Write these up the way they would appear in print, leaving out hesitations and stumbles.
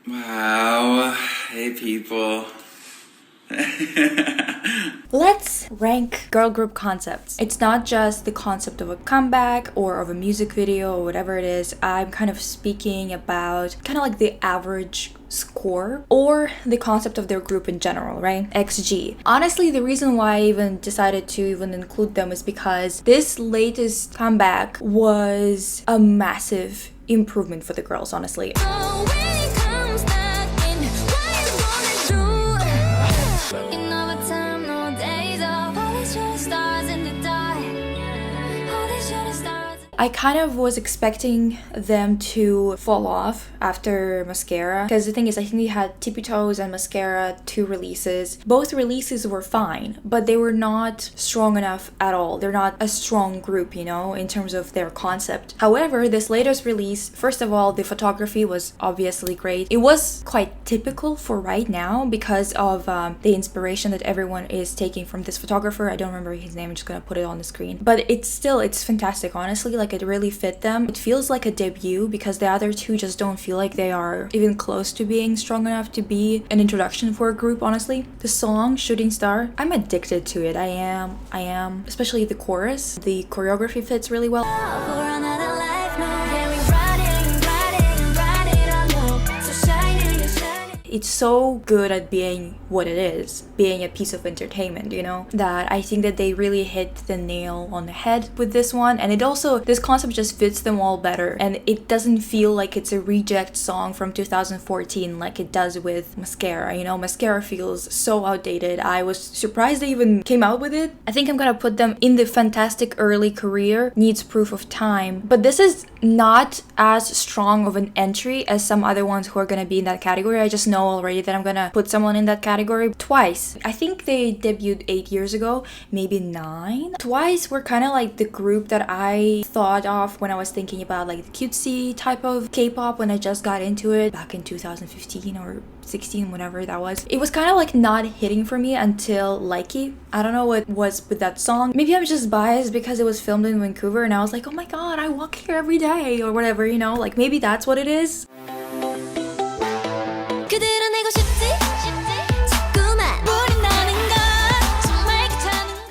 Wow. Hey, people. Let's rank girl group concepts. It's not just the concept of a comeback or of a music video or whatever it is. I'm kind of speaking about kind of like the average score or the concept of their group in general, right? XG. Honestly, the reason why I even decided to even include them is because this latest comeback was a massive improvement for the girls, honestly. I kind of was expecting them to fall off after Mascara, because the thing is, I think they had Tippy Toes and Mascara 2 releases. Both releases were fine, but they were not strong enough at all. They're not a strong group, you know, in terms of their concept. However, this latest release, first of all, the photography was obviously great. It was quite typical for right now because of the inspiration that everyone is taking from this photographer. I don't remember his name, I'm just gonna put it on the screen. But it's fantastic, honestly. Like, it really fit them. It feels like a debut because the other two just don't feel like they are even close to being strong enough to be an introduction for a group, honestly. The song Shooting Star, I'm addicted to it. I am, especially the chorus. The choreography fits really well. It's so good at being what it is, being a piece of entertainment, you know, that I think that they really hit the nail on the head with this one. And it also, this concept just fits them all better, and it doesn't feel like it's a reject song from 2014 like it does with Mascara. You know, Mascara feels so outdated. I was surprised they even came out with it. I think I'm gonna put them in the fantastic early career, needs proof of time, but this is not as strong of an entry as some other ones who are gonna be in that category. I just know already that I'm gonna put someone in that category. Twice. I think they debuted 8 years ago, maybe 9. Twice were kind of like the group that I thought of when I was thinking about like the cutesy type of K-pop when I just got into it back in 2015 or 16, whatever that was. It was kind of like not hitting for me until Likey. I don't know what was with that song. Maybe I'm just biased because it was filmed in Vancouver and I was like, oh my god, I walk here every day or whatever, you know, like maybe that's what it is.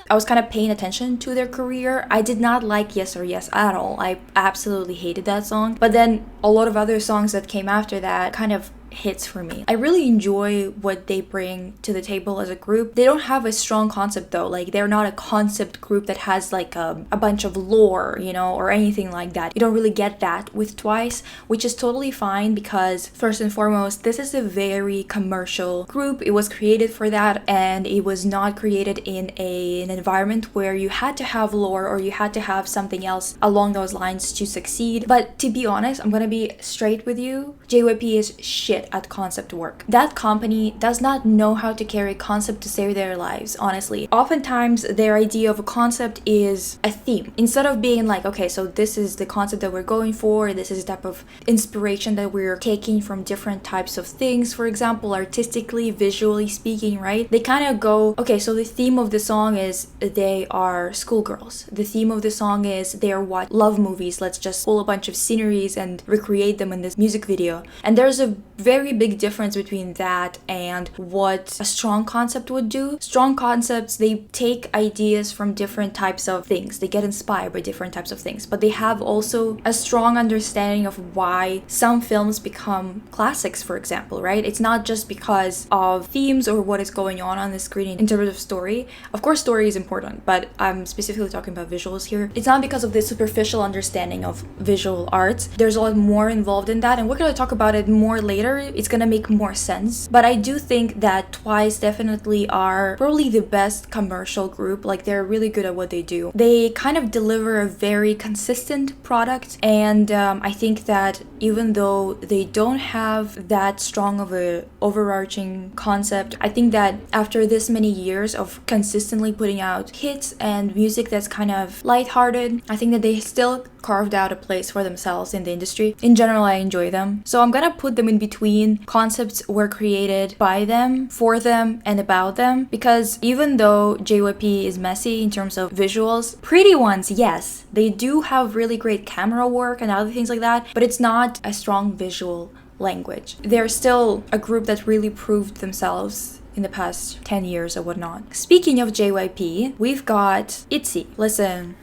I was kind of paying attention to their career. I did not like Yes or Yes at all. I absolutely hated that song. But then a lot of other songs that came after that kind of hits for me. I really enjoy what they bring to the table as a group. They don't have a strong concept though. Like, they're not a concept group that has like a bunch of lore, you know, or anything like that. You don't really get that with Twice, which is totally fine because first and foremost, this is a very commercial group. It was created for that, and it was not created in an environment where you had to have lore or you had to have something else along those lines to succeed. But to be honest, I'm gonna be straight with you. JYP is shit at concept work. That company does not know how to carry concept to save their lives, honestly. Oftentimes, their idea of a concept is a theme. Instead of being like, okay, so this is the concept that we're going for, this is the type of inspiration that we're taking from different types of things, for example, artistically, visually speaking, right? They kind of go, okay, so the theme of the song is they are schoolgirls. The theme of the song is they are what? Love movies. Let's just pull a bunch of sceneries and recreate them in this music video. And there's a very big difference between that and what a strong concept would do. Strong concepts, they take ideas from different types of things. They get inspired by different types of things, but they have also a strong understanding of why some films become classics, for example, right? It's not just because of themes or what is going on the screen in terms of story. Of course, story is important, but I'm specifically talking about visuals here. It's not because of this superficial understanding of visual arts. There's a lot more involved in that, and we're going to talk about it more later. It's gonna make more sense, but I do think that Twice definitely are probably the best commercial group. Like, they're really good at what they do. They kind of deliver a very consistent product, and I think that even though they don't have that strong of a overarching concept, I think that after this many years of consistently putting out hits and music that's kind of lighthearted, I think that they still carved out a place for themselves in the industry. In general, I enjoy them. So I'm gonna put them in between. Concepts were created by them, for them, and about them, because even though JYP is messy in terms of visuals, Pretty Ones, yes, they do have really great camera work and other things like that, but it's not a strong visual language. They're still a group that really proved themselves in the past 10 years or whatnot. Speaking of JYP, we've got Itzy. Listen,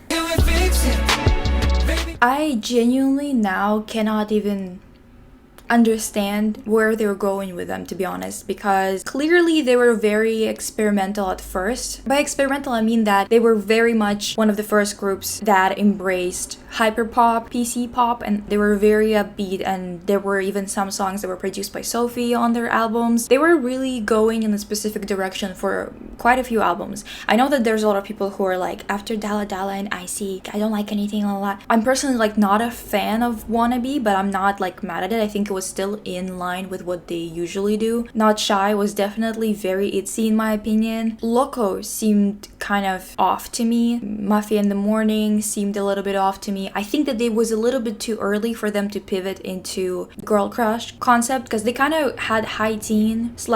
I genuinely now cannot even understand where they were going with them, to be honest, because clearly they were very experimental at first. By experimental, I mean that they were very much one of the first groups that embraced hyperpop, PC pop, and they were very upbeat, and there were even some songs that were produced by Sophie on their albums. They were really going in a specific direction for quite a few albums. I know that there's a lot of people who are like, after Dalla Dalla and Icy, I don't like anything like that. I'm personally like not a fan of Wannabe, but I'm not like mad at it. I think it was still in line with what they usually do. Not Shy was definitely very Itzy in my opinion. Loco seemed kind of off to me. Mafia in the Morning seemed a little bit off to me. I think that it was a little bit too early for them to pivot into girl crush concept, because they kind of had high teen /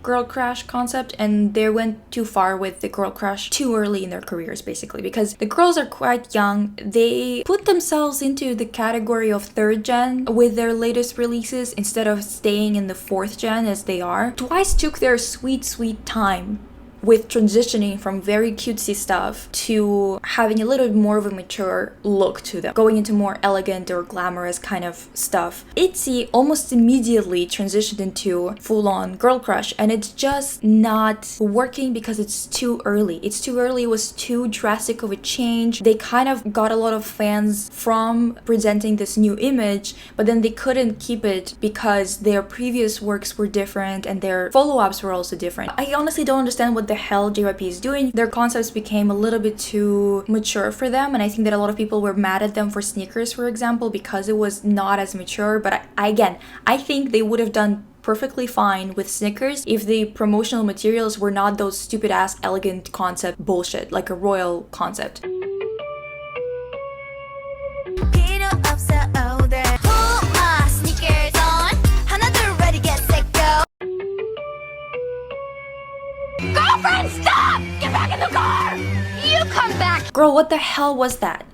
girl crush concept, and they went too far with the girl crush too early in their careers, basically, because the girls are quite young. They put themselves into the category of third gen with their latest releases instead of staying in the fourth gen as they are. Twice took their sweet time with transitioning from very cutesy stuff to having a little bit more of a mature look to them, going into more elegant or glamorous kind of stuff. Itzy almost immediately transitioned into full-on girl crush, and it's just not working because it's too early. It's too early, it was too drastic of a change. They kind of got a lot of fans from presenting this new image, but then they couldn't keep it because their previous works were different and their follow-ups were also different. I honestly don't understand what the hell JYP is doing. Their concepts became a little bit too mature for them, and I think that a lot of people were mad at them for Sneakers, for example, because it was not as mature. But I think they would have done perfectly fine with Snickers if the promotional materials were not those stupid ass elegant concept bullshit, like a royal concept. Girlfriend, stop! Get back in the car! You come back! Girl, what the hell was that?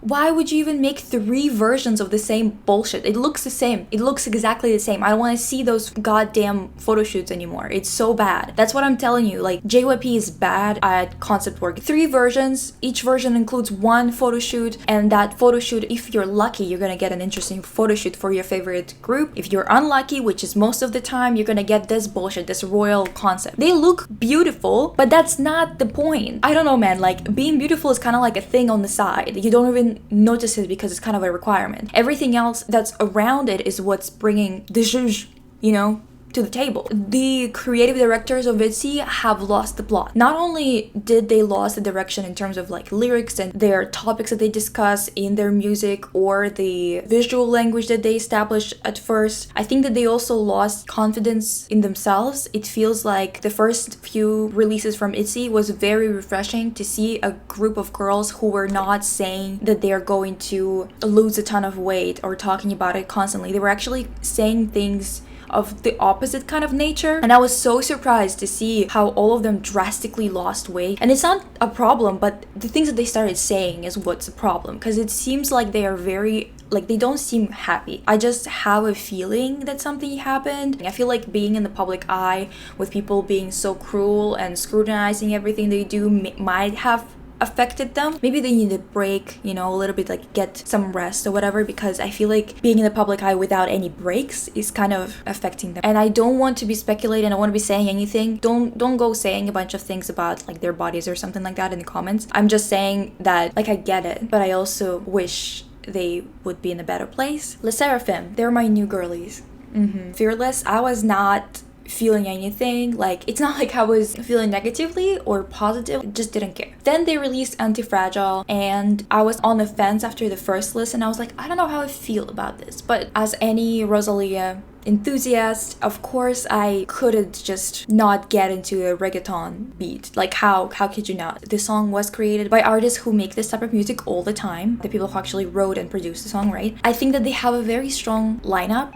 Why would you even make 3 versions of the same bullshit? It looks the same. It looks exactly the same. I don't want to see those goddamn photo shoots anymore. It's so bad. That's what I'm telling you. Like, JYP is bad at concept work. 3 versions. Each version includes 1 photo shoot, and that photo shoot, if you're lucky, you're gonna get an interesting photo shoot for your favorite group. If you're unlucky, which is most of the time, you're gonna get this bullshit, this royal concept. They look beautiful, but that's not the point. I don't know, man. Like, being beautiful is kind of like a thing on the side. You don't even notice it because it's kind of a requirement. Everything else that's around it is what's bringing the zhuzh, you know, to the table. The creative directors of Itzy have lost the plot. Not only did they lose the direction in terms of like lyrics and their topics that they discuss in their music or the visual language that they established at first, I think that they also lost confidence in themselves. It feels like the first few releases from Itzy was very refreshing to see a group of girls who were not saying that they are going to lose a ton of weight or talking about it constantly. They were actually saying things of the opposite kind of nature, and I was so surprised to see how all of them drastically lost weight. And it's not a problem, but the things that they started saying is what's a problem, because it seems like they are very, like, they don't seem happy. I just have a feeling that something happened. I feel like being in the public eye with people being so cruel and scrutinizing everything they do might have affected them. Maybe they need a break, you know, a little bit, like get some rest or whatever, because I feel like being in the public eye without any breaks is kind of affecting them. And I don't want to be speculating, I don't want to be saying anything. Don't go saying a bunch of things about like their bodies or something like that in the comments. I'm just saying that, like, I get it, but I also wish they would be in a better place. Sserafim, they're my new girlies. Fearless, I was not feeling anything. Like, it's not like I was feeling negatively or positive, I just didn't care. Then they released Anti-Fragile, and I was on the fence after the first listen. I was like, I don't know how I feel about this. But as any Rosalia enthusiast, of course I couldn't just not get into a reggaeton beat. Like, how could you not? The song was created by artists who make this type of music all the time, the people who actually wrote and produced the song, right? I think that they have a very strong lineup.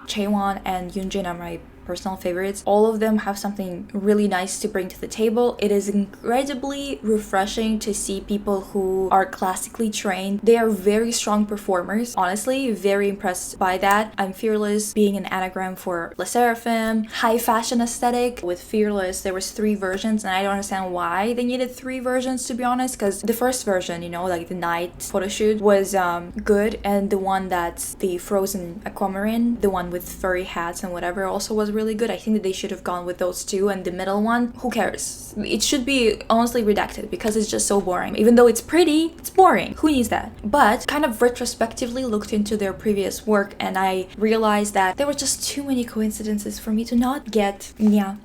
Chaewon and Yoonjin are my personal favorites. All of them have something really nice to bring to the table. It is incredibly refreshing to see people who are classically trained. They are very strong performers. Honestly, very impressed by that. I'm Fearless being an anagram for Sserafim. High fashion aesthetic. With Fearless, there was 3 versions, and I don't understand why they needed 3 versions, to be honest, because the first version, you know, like the night photo shoot, was good, and the one that's the frozen aquamarine, the one with furry hats and whatever, also was really good. I think that they should have gone with those 2, and the middle one, who cares? It should be honestly redacted because it's just so boring. Even though it's pretty, it's boring. Who needs that? But kind of retrospectively looked into their previous work, and I realized that there were just too many coincidences for me to not get nya.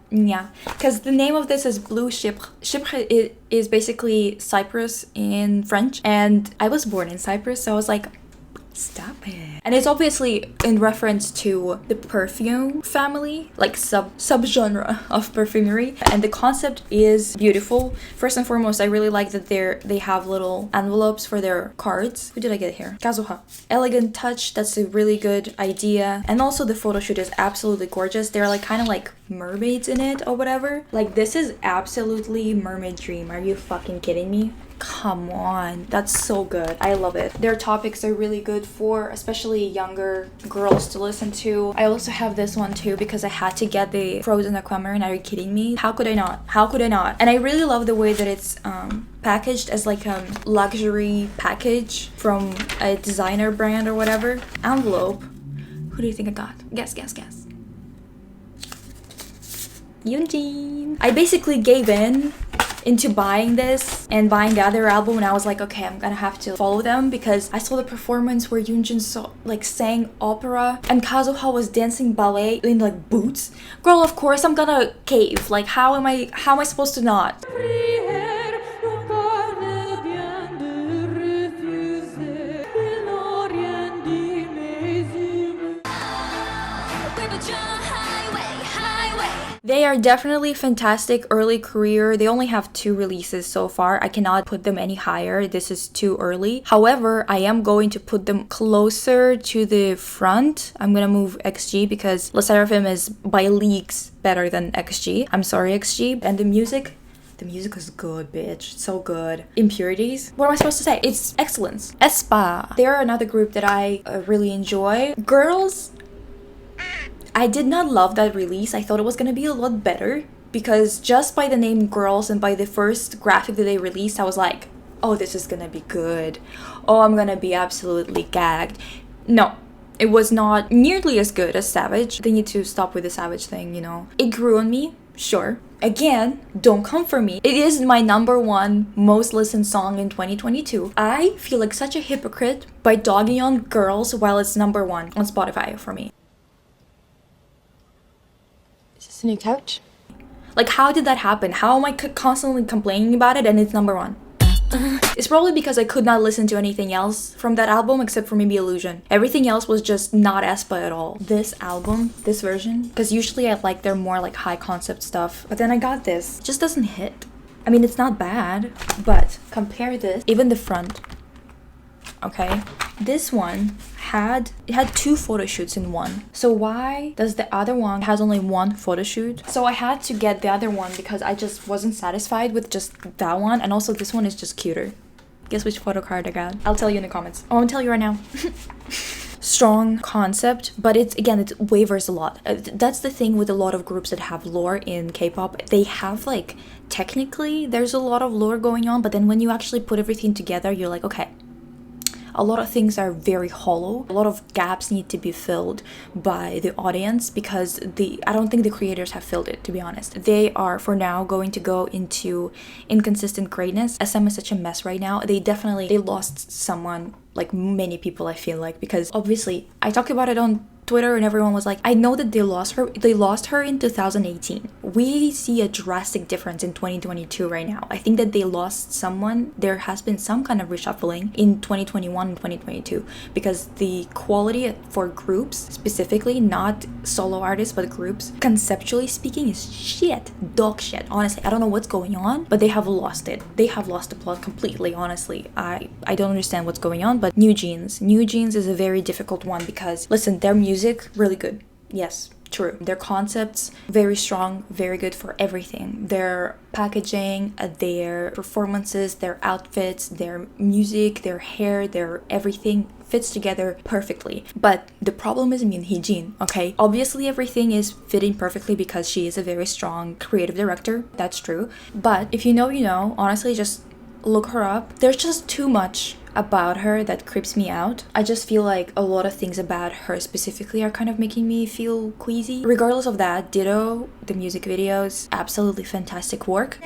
Because the name of this is Blue Chypre. Chypre is basically Cyprus in French, and I was born in Cyprus, so I was like, stop it. And it's obviously in reference to the perfume family, like subgenre of perfumery, and the concept is beautiful. First and foremost, I really like that they have little envelopes for their cards. Who did I get here? Kazuha. Elegant touch, that's a really good idea. And also the photo shoot is absolutely gorgeous. They're like kind of like mermaids in it or whatever. Like, this is absolutely mermaid dream. Are you fucking kidding me? Come on, that's so good. I love it. Their topics are really good for especially younger girls to listen to. I also have this one too because I had to get the frozen aquamarine. Are you kidding me? How could I not? How could I not? And I really love the way that it's packaged as like a luxury package from a designer brand or whatever. Envelope. Who do you think I got? Guess. NewJeans. I basically gave in into buying this and buying the other album, and I was like, okay, I'm gonna have to follow them because I saw the performance where NewJeans sang opera and Kazuha was dancing ballet in like boots. Girl, of course I'm gonna cave. Like, how am I supposed to not? They are definitely fantastic early career. They only have 2 releases so far. I cannot put them any higher. This is too early. However, I am going to put them closer to the front. I'm gonna move XG because Sserafim is by leagues better than XG. I'm sorry, XG. And the music is good, bitch. So good. Impurities. What am I supposed to say? It's excellence. Aespa. They're another group that I really enjoy. Girls, I did not love that release. I thought it was gonna be a lot better because just by the name Girls and by the first graphic that they released, I was like, oh, this is gonna be good. Oh, I'm gonna be absolutely gagged. No, it was not nearly as good as Savage. They need to stop with the Savage thing, you know. It grew on me, sure. Again, don't come for me. It is my #1 most listened song in 2022. I feel like such a hypocrite by dogging on Girls while it's #1 on Spotify for me. A new couch? Like, how did that happen? How am I constantly complaining about it and it's #1? It's probably because I could not listen to anything else from that album except for maybe Illusion. Everything else was just not Aespa at all. This album, this version, because usually I like their more like high concept stuff, but then I got this. It just doesn't hit. I mean, it's not bad, but compare this, even the front. Okay, this one had 2 photo shoots in one. So why does the other one has only 1 photo shoot? So I had to get the other one because I just wasn't satisfied with just that one, and also this one is just cuter. Guess which photo card I got? I'll tell you in the comments. I won't tell you right now. Strong concept, but it wavers a lot. That's the thing with a lot of groups that have lore in K-pop. They have like, technically there's a lot of lore going on, but then when you actually put everything together, you're like, okay, a lot of things are very hollow. A lot of gaps need to be filled by the audience because I don't think the creators have filled it, to be honest. They are, for now, going to go into inconsistent greatness. SM is such a mess right now. They lost someone, like many people, I feel like, because obviously I talked about it on Twitter and everyone was like, I know that they lost her in 2018. We see a drastic difference in 2022 right now. I think that they lost someone. There has been some kind of reshuffling in 2021 and 2022 because the quality for groups, specifically not solo artists but groups, conceptually speaking, is shit. Dog shit. Honestly, I don't know what's going on, but they have lost it. They have lost the plot completely, honestly. I don't understand what's going on, but NewJeans is a very difficult one because, listen, their music, really good. Yes, true. Their concepts, very strong, very good for everything. Their packaging, their performances, their outfits, their music, their hair, their everything fits together perfectly. But the problem is NewJeans, okay? Obviously everything is fitting perfectly because she is a very strong creative director. That's true. But if you know, you know. Honestly, just look her up. There's just too much about her that creeps me out. I just feel like a lot of things about her specifically are kind of making me feel queasy. Regardless of that, ditto the music videos, absolutely fantastic work.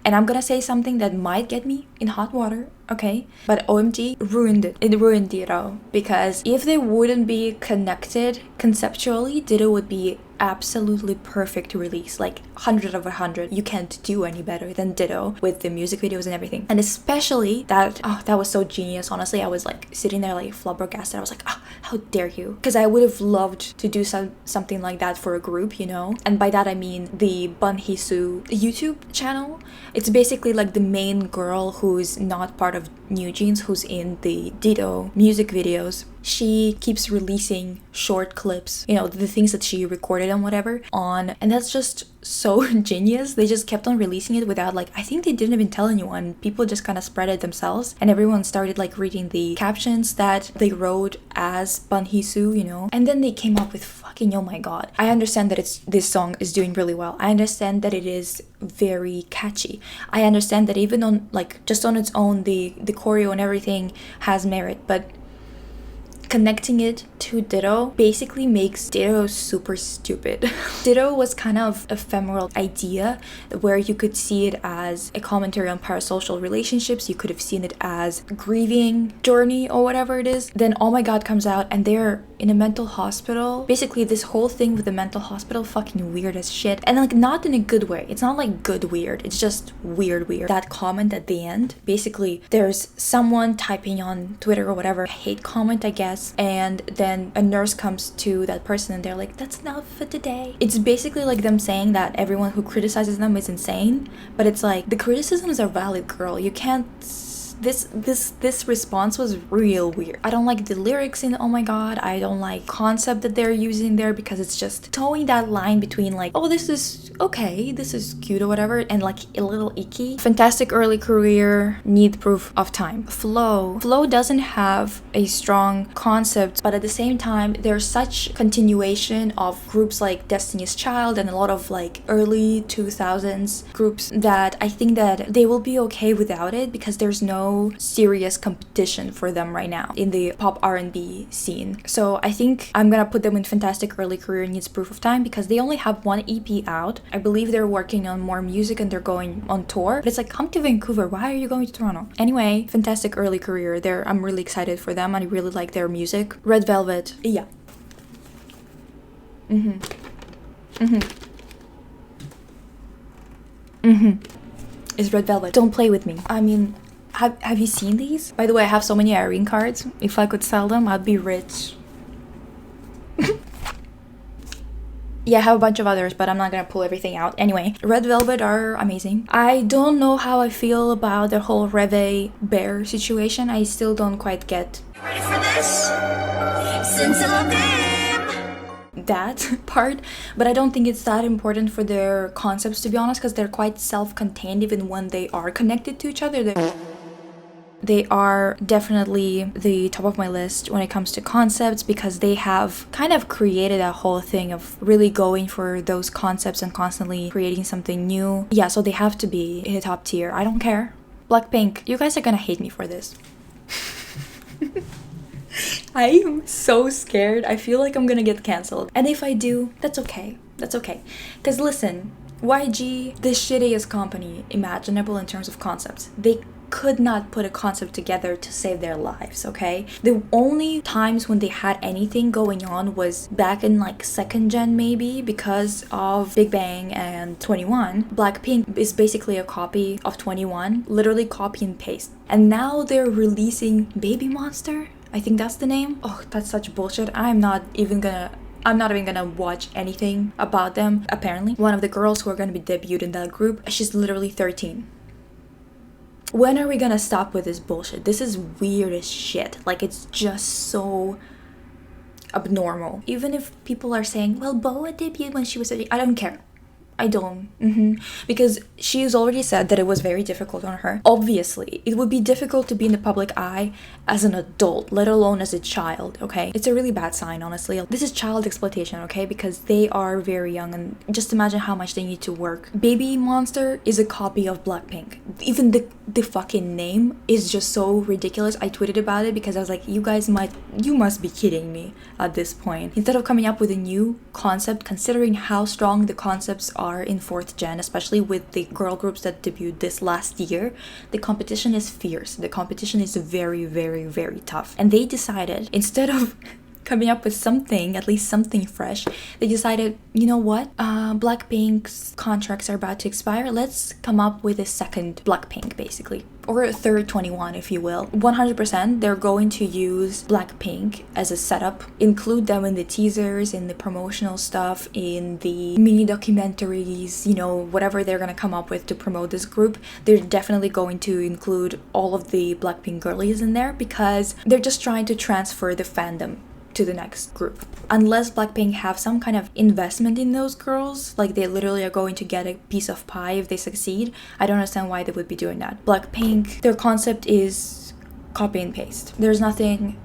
And I'm gonna say something that might get me in hot water, okay? But OMG ruined it. It ruined Ditto. Because if they wouldn't be connected conceptually, Ditto would be absolutely perfect release. Like 100 of 100. You can't do any better than Ditto with the music videos and everything. And especially that, oh, that was so genius. Honestly, I was like sitting there like flabbergasted. I was like, oh, how dare you? Because I would have loved to do something like that for a group, you know? And by that I mean the Bunhisu YouTube channel. It's basically like the main girl who's not part of NewJeans, who's in the Ditto music videos. She keeps releasing short clips, you know, the things that she recorded and whatever on, and that's just so genius. They just kept on releasing it without like, I think they didn't even tell anyone. People just kind of spread it themselves, and everyone started like reading the captions that they wrote as Bunhisu, you know, and then they came up with fucking, oh my god. I understand that this song is doing really well. I understand that it is very catchy. I understand that even on like just on its own the choreo and everything has merit, but connecting it to Ditto basically makes Ditto super stupid. Ditto was kind of a ephemeral idea where you could see it as a commentary on parasocial relationships. You could have seen it as grieving journey or whatever it is. Then Oh My God comes out and they're in a mental hospital. Basically this whole thing with the mental hospital, fucking weird as shit. And like not in a good way. It's not like good weird. It's just weird. That comment at the end, basically there's someone typing on Twitter or whatever, hate comment I guess, and then a nurse comes to that person and they're like, that's enough for today. It's basically like them saying that everyone who criticizes them is insane, but it's like the criticisms are valid, girl. You can't. This response was real weird. I don't like the lyrics in Oh My God. I don't like concept that they're using there because it's just towing that line between like, oh, this is okay, this is cute or whatever, and like a little icky. Fantastic early career, need proof of time. Flow doesn't have a strong concept, but at the same time there's such continuation of groups like Destiny's Child and a lot of like early 2000s groups that I think that they will be okay without it because there's no serious competition for them right now in the pop R&B scene. So I think I'm gonna put them in fantastic early career, needs proof of time, because they only have one EP out. I believe they're working on more music and they're going on tour, but it's like, come to Vancouver, why are you going to Toronto? Anyway, fantastic early career. I'm really excited for them. I really like their music. Red Velvet, yeah. Is Red Velvet. Don't play with me. I mean, have you seen these? By the way, I have so many Irene cards. If I could sell them, I'd be rich. Yeah, I have a bunch of others, but I'm not gonna pull everything out. Anyway, Red Velvet are amazing. I don't know how I feel about the whole Reve Bear situation. I still don't quite get Ready for this? that part, but I don't think it's that important for their concepts, to be honest, because they're quite self-contained even when they are connected to each other. They are definitely the top of my list when it comes to concepts because they have kind of created a whole thing of really going for those concepts and constantly creating something new. Yeah, so they have to be in the top tier. I don't care. BlackPink, you guys are gonna hate me for this. I'm so scared. I feel like I'm gonna get cancelled. And if I do, that's okay. That's okay. Because listen, YG, the shittiest company imaginable in terms of concepts. They could not put a concept together to save their lives, okay? The only times when they had anything going on was back in like second gen maybe because of Big Bang and 21. BlackPink is basically a copy of 21, literally copy and paste. And now they're releasing Baby Monster. I think that's the name. Oh, that's such bullshit. I'm not even gonna watch anything about them. Apparently, one of the girls who are gonna be debuted in that group, she's literally 13. When are we gonna stop with this bullshit? This is weird as shit. Like, it's just so abnormal. Even if people are saying, well, Boa debuted when she was 30, I don't care. I don't. Because she has already said that it was very difficult on her. Obviously, it would be difficult to be in the public eye as an adult, let alone as a child, okay? It's a really bad sign, honestly. This is child exploitation, okay? Because they are very young, and just imagine how much they need to work. Baby Monster is a copy of BlackPink. Even the fucking name is just so ridiculous. I tweeted about it because I was like, you must be kidding me at this point. Instead of coming up with a new concept, considering how strong the concepts are in 4th gen, especially with the girl groups that debuted this last year, the competition is fierce. The competition is very, very, very tough. And they decided, instead of coming up with something, at least something fresh, they decided, you know what, BlackPink's contracts are about to expire, let's come up with a second BlackPink, basically, or a third 21, if you will. 100% they're going to use BlackPink as a setup, include them in the teasers, in the promotional stuff, in the mini documentaries, you know, whatever they're gonna come up with to promote this group. They're definitely going to include all of the BlackPink girlies in there, because they're just trying to transfer the fandom to the next group. Unless BlackPink have some kind of investment in those girls, like they literally are going to get a piece of pie if they succeed, I don't understand why they would be doing that. BlackPink, their concept is copy and paste. There's nothing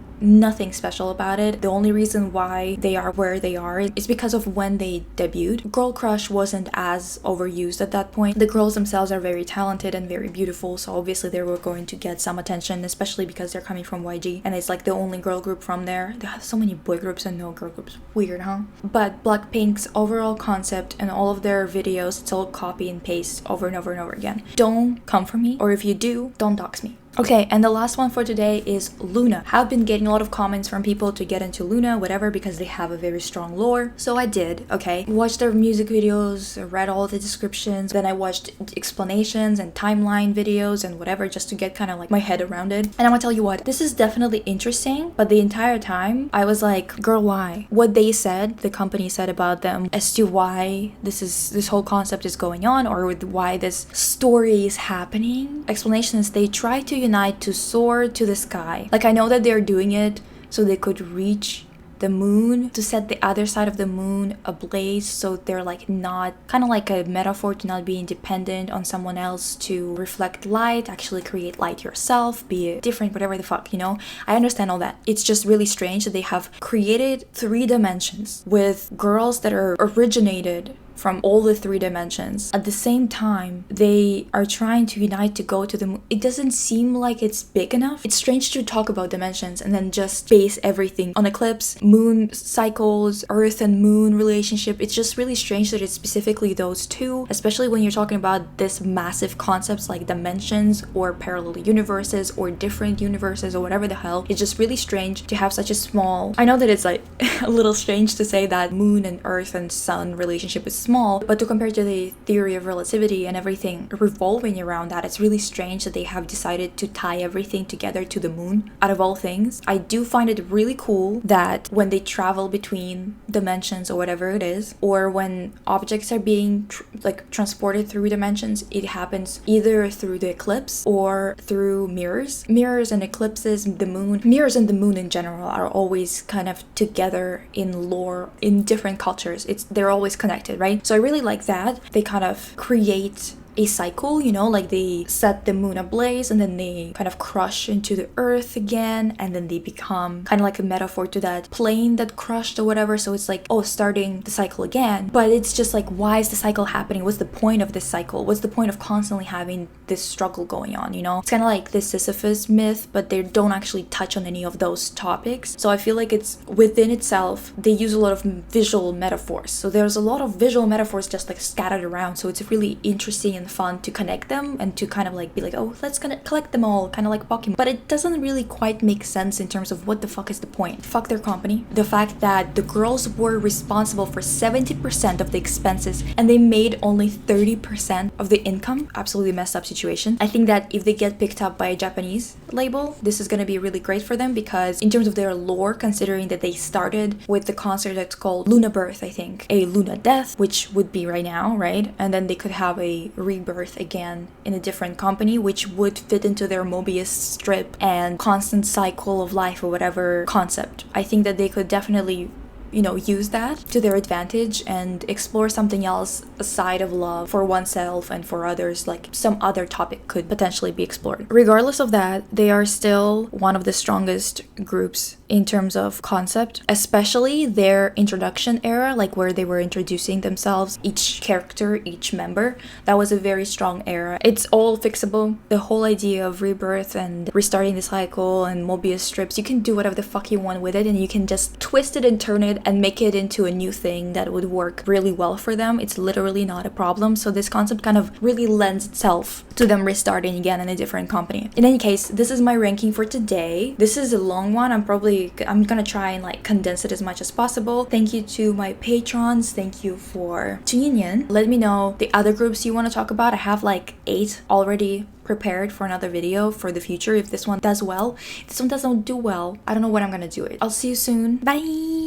special about it. The only reason why they are where they are is because of when they debuted. Girl crush wasn't as overused at that point. The girls themselves are very talented and very beautiful, so obviously they were going to get some attention, especially because they're coming from YG and it's like the only girl group from there. They have so many boy groups and no girl groups. Weird, huh? But BlackPink's overall concept and all of their videos, it's all copy and paste over and over and over again. Don't come for me, or if you do, don't dox me. Okay, and the last one for today is Loona. I've been getting a lot of comments from people to get into Loona, whatever, because they have a very strong lore. So I did, okay? Watched their music videos, read all the descriptions, then I watched explanations and timeline videos and whatever, just to get kind of like my head around it. And I'm gonna tell you what, this is definitely interesting, but the entire time I was like, girl, why? What they said, the company said about them, as to why this whole concept is going on, or why this story is happening. Explanations, they try to unite to soar to the sky. Like, I know that they're doing it so they could reach the moon, to set the other side of the moon ablaze, so they're like not, kind of like a metaphor to not being dependent on someone else to reflect light, actually create light yourself, be different, whatever the fuck, you know? I understand all that. It's just really strange that they have created 3 dimensions with girls that are originated from all the 3 dimensions. At the same time, they are trying to unite to go to the moon. It doesn't seem like it's big enough. It's strange to talk about dimensions and then just base everything on eclipse, moon cycles, earth and moon relationship. It's just really strange that it's specifically those 2, especially when you're talking about this massive concepts like dimensions or parallel universes or different universes or whatever the hell. It's just really strange to have such a small, I know that it's like a little strange to say that moon and earth and sun relationship is small, but to compare to the theory of relativity and everything revolving around that, it's really strange that they have decided to tie everything together to the moon, out of all things. I do find it really cool that when they travel between dimensions or whatever it is, or when objects are being transported through dimensions, it happens either through the eclipse or through mirrors. Mirrors and eclipses, the moon, mirrors and the moon in general are always kind of together in lore in different cultures. They're always connected, right? So I really like that. They kind of create a cycle, you know, like they set the moon ablaze and then they kind of crush into the earth again, and then they become kind of like a metaphor to that plane that crushed or whatever. So it's like, oh, starting the cycle again. But it's just like, why is the cycle happening? What's the point of this cycle? What's the point of constantly having this struggle going on, you know? It's kind of like the Sisyphus myth, but they don't actually touch on any of those topics. So I feel like it's within itself, they use a lot of visual metaphors. So there's a lot of visual metaphors just like scattered around. So it's really interesting and fun to connect them and to kind of like be like, oh, let's collect them all, kind of like Pokemon. But it doesn't really quite make sense in terms of what the fuck is the point. Fuck their company. The fact that the girls were responsible for 70% of the expenses and they made only 30% of the income. Absolutely messed up situation. I think that if they get picked up by a Japanese label, this is gonna be really great for them, because in terms of their lore, considering that they started with the concert that's called Loona Birth, I think, a Loona Death, which would be right now, right? And then they could have a rebirth again in a different company, which would fit into their Mobius strip and constant cycle of life or whatever concept. I think that they could definitely, you know, use that to their advantage and explore something else aside of love for oneself and for others, like some other topic could potentially be explored. Regardless of that, they are still one of the strongest groups in terms of concept, especially their introduction era, like where they were introducing themselves, each character, each member. That was a very strong era. It's all fixable. The whole idea of rebirth and restarting the cycle and Mobius strips, you can do whatever the fuck you want with it, and you can just twist it and turn it and make it into a new thing that would work really well for them. It's literally not a problem. So this concept kind of really lends itself to them restarting again in a different company. In any case, this is my ranking for today. This is a long one. I'm gonna try and like condense it as much as possible. Thank you to my patrons. Thank you for tuning in. Let me know the other groups you want to talk about. I have like 8 already prepared for another video for the future if this one does well. If this one doesn't do well, I don't know when I'm gonna do it. I'll see you soon. Bye.